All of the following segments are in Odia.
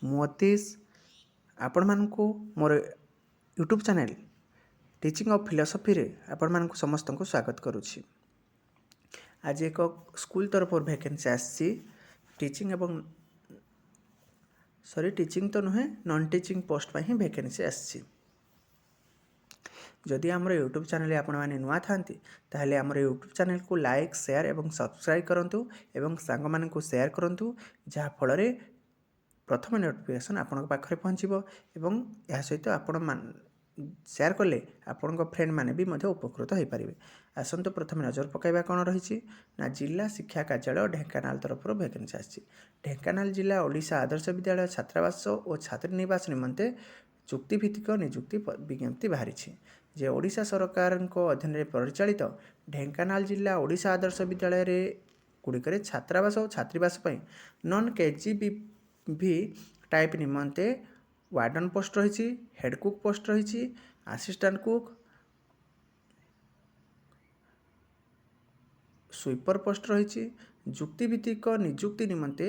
ମୁଁ ଅତୀଶ ଆପଣମାନଙ୍କୁ ମୋର ୟୁଟ୍ୟୁବ୍ ଚ୍ୟାନେଲ୍ ଟିଚିଂ ଅଫ୍ ଫିଲୋସଫିରେ ଆପଣମାନଙ୍କୁ ସମସ୍ତଙ୍କୁ ସ୍ୱାଗତ କରୁଛି। ଆଜି ଏକ ସ୍କୁଲ ତରଫରୁ ଭ୍ୟାକେନ୍ସି ଆସିଛି ଟିଚିଂ ତ ନୁହେଁ ନନ୍ ଟିଚିଂ ପୋଷ୍ଟ ପାଇଁ ହିଁ ଭ୍ୟାକେନ୍ସି ଆସିଛି। ଯଦି ଆମର ୟୁଟ୍ୟୁବ୍ ଚ୍ୟାନେଲ୍ ଆପଣମାନେ ନୂଆ ଥାନ୍ତି ତାହେଲେ ଆମର ୟୁଟ୍ୟୁବ୍ ଚ୍ୟାନେଲ୍କୁ ଲାଇକ୍ ସେୟାର ଏବଂ ସବସ୍କ୍ରାଇବ୍ କରନ୍ତୁ ଏବଂ ସାଙ୍ଗମାନଙ୍କୁ ସେୟାର କରନ୍ତୁ, ଯାହାଫଳରେ ପ୍ରଥମ ନୋଟିଫିକେସନ୍ ଆପଣଙ୍କ ପାଖରେ ପହଞ୍ଚିବ ଏବଂ ଏହା ସହିତ ଆପଣ ସେୟାର କଲେ ଆପଣଙ୍କ ଫ୍ରେଣ୍ଡମାନେ ବି ମଧ୍ୟ ଉପକୃତ ହୋଇପାରିବେ। ଆସନ୍ତୁ ପ୍ରଥମେ ନଜର ପକାଇବା କ'ଣ ରହିଛି ନା ଜିଲ୍ଲା ଶିକ୍ଷା କାର୍ଯ୍ୟାଳୟ ଢେଙ୍କାନାଳ ତରଫରୁ ଭ୍ୟାକେନ୍ସି ଆସିଛି। ଢେଙ୍କାନାଳ ଜିଲ୍ଲା ଓଡ଼ିଶା ଆଦର୍ଶ ବିଦ୍ୟାଳୟ ଛାତ୍ରାବାସ ଓ ଛାତ୍ରୀନିବାସ ନିମନ୍ତେ ଚୁକ୍ତିଭିତ୍ତିକ ନିଯୁକ୍ତି ବିଜ୍ଞପ୍ତି ବାହାରିଛି। ଯେ ଓଡ଼ିଶା ସରକାରଙ୍କ ଅଧୀନରେ ପରିଚାଳିତ ଢେଙ୍କାନାଳ ଜିଲ୍ଲା ଓଡ଼ିଶା ଆଦର୍ଶ ବିଦ୍ୟାଳୟରେ ଗୁଡ଼ିକରେ ଛାତ୍ରାବାସ ଓ ଛାତ୍ରୀବାସ ପାଇଁ ନନ୍ KGB ଟାଇପ୍ ନିମନ୍ତେ ୱାର୍ଡନ୍ ପୋଷ୍ଟ ରହିଛି, ହେଡ଼୍ କୁକ୍ ପୋଷ୍ଟ ରହିଛି, ଆସିଷ୍ଟାଣ୍ଟ କୁକ୍, ସୁଇପର ପୋଷ୍ଟ ରହିଛି। ଯୁକ୍ତିଭିତ୍ତିକ ନିଯୁକ୍ତି ନିମନ୍ତେ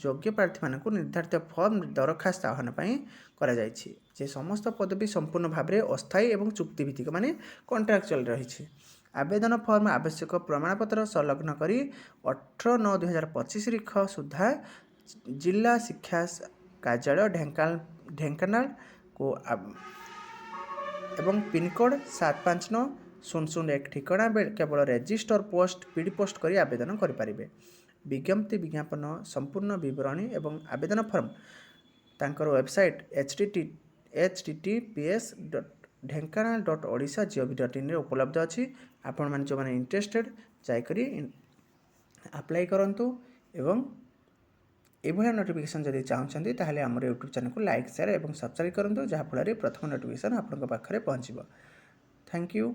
ଯୋଗ୍ୟ ପ୍ରାର୍ଥୀମାନଙ୍କୁ ନିର୍ଦ୍ଧାରିତ ଫର୍ମ ଦରଖାସ୍ତ ଆହ୍ୱାନ ପାଇଁ କରାଯାଇଛି। ଯେ ସମସ୍ତ ପଦବୀ ସମ୍ପୂର୍ଣ୍ଣ ଭାବରେ ଅସ୍ଥାୟୀ ଏବଂ ଚୁକ୍ତିଭିତ୍ତିକ ମାନେ କଣ୍ଟ୍ରାକ୍ଚୁଆଲ୍ ରହିଛି। ଆବେଦନ ଫର୍ମ ଆବଶ୍ୟକ ପ୍ରମାଣପତ୍ର ସଂଲଗ୍ନ କରି 18/9/2025 ତାରିଖ ସୁଦ୍ଧା ଜିଲ୍ଲା ଶିକ୍ଷା କାର୍ଯ୍ୟାଳୟ ଢେଙ୍କାନାଳକୁ ଏବଂ ପିନକୋଡ଼୍ 759001 ଠିକଣା କେବଳ ରେଜିଷ୍ଟର ପୋଷ୍ଟ PD ପୋଷ୍ଟ କରି ଆବେଦନ କରିପାରିବେ। ବିଜ୍ଞପ୍ତି ବିଜ୍ଞାପନ ସମ୍ପୂର୍ଣ୍ଣ ବିବରଣୀ ଏବଂ ଆବେଦନ ଫର୍ମ ତାଙ୍କର ୱେବସାଇଟ୍ https://dhenkanal.odisha.gov.in ରେ ଉପଲବ୍ଧ ଅଛି। ଆପଣମାନେ ଯେଉଁମାନେ ଇଣ୍ଟରେଷ୍ଟେଡ଼୍ ଯାଇକରି ଆପ୍ଲାଏ କରନ୍ତୁ ଏବଂ ଏଭଳିଆ ନୋଟିଫିକେସନ୍ ଯଦି ଚାହୁଁଛନ୍ତି ତାହେଲେ ଆମର ୟୁଟ୍ୟୁବ୍ ଚ୍ୟାନେଲକୁ ଲାଇକ୍ ସେୟାର ଏବଂ ସବସ୍କ୍ରାଇବ୍ କରନ୍ତୁ, ଯାହାଫଳରେ ପ୍ରଥମ ନୋଟିଫିକେସନ୍ ଆପଣଙ୍କ ପାଖରେ ପହଞ୍ଚିବ। Thank you.